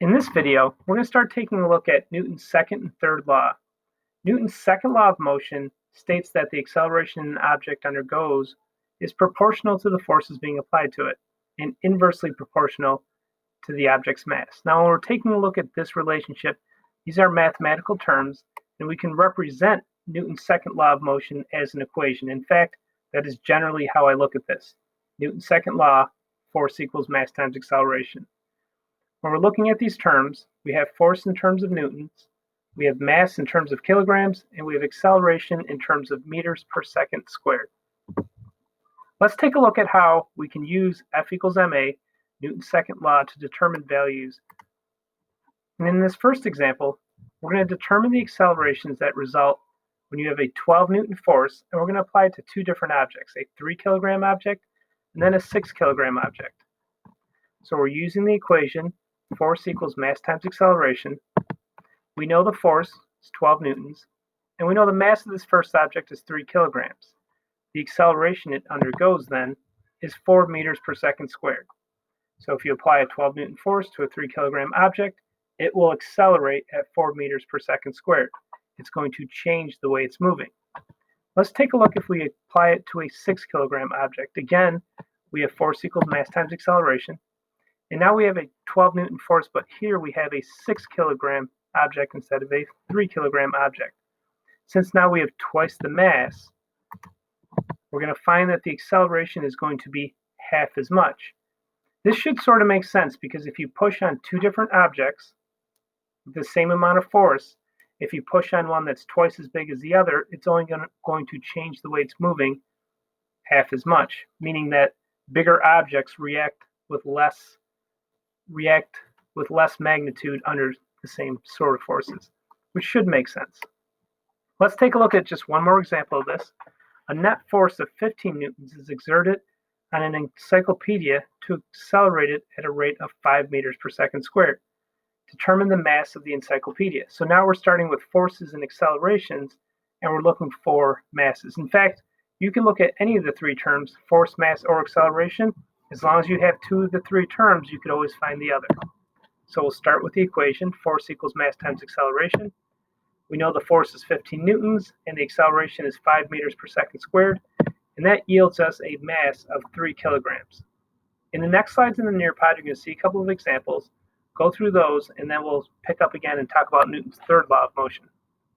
In this video, we're going to start taking a look at Newton's second and third law. Newton's second law of motion states that the acceleration an object undergoes is proportional to the forces being applied to it and inversely proportional to the object's mass. Now, when we're taking a look at this relationship, these are mathematical terms, and we can represent Newton's second law of motion as an equation. In fact, that is generally how I look at this. Newton's second law, force equals mass times acceleration. When we're looking at these terms, we have force in terms of newtons, we have mass in terms of kilograms, and we have acceleration in terms of meters per second squared. Let's take a look at how we can use F equals ma, Newton's second law, to determine values. And in this first example, we're going to determine the accelerations that result when you have a 12 Newton force, and we're going to apply it to two different objects, a 3 kilogram object and then a 6 kilogram object. So we're using the equation force equals mass times acceleration. We know the force is 12 newtons, and we know the mass of this first object is 3 kilograms. The acceleration it undergoes then is 4 meters per second squared. So if you apply a 12 Newton force to a 3 kilogram object, it will accelerate at 4 meters per second squared. It's going to change the way it's moving. Let's take a look if we apply it to a 6 kilogram object. Again, we have force equals mass times acceleration. And now we have a 12 Newton force, but here we have a 6 kilogram object instead of a 3 kilogram object. Since now we have twice the mass, we're going to find that the acceleration is going to be half as much. This should sort of make sense because if you push on two different objects with the same amount of force, if you push on one that's twice as big as the other, it's only going to change the way it's moving half as much, meaning that bigger objects react with less magnitude under the same sort of forces, which should make sense. Let's take a look at just one more example of this. A net force of 15 newtons is exerted on an encyclopedia to accelerate it at a rate of 5 meters per second squared. Determine the mass of the encyclopedia. So now we're starting with forces and accelerations, and we're looking for masses. In fact, you can look at any of the three terms, force, mass, or acceleration. As long as you have two of the three terms, you could always find the other. So we'll start with the equation, force equals mass times acceleration. We know the force is 15 newtons, and the acceleration is 5 meters per second squared, and that yields us a mass of 3 kilograms. In the next slides in the Nearpod, you're going to see a couple of examples. Go through those, and then we'll pick up again and talk about Newton's third law of motion.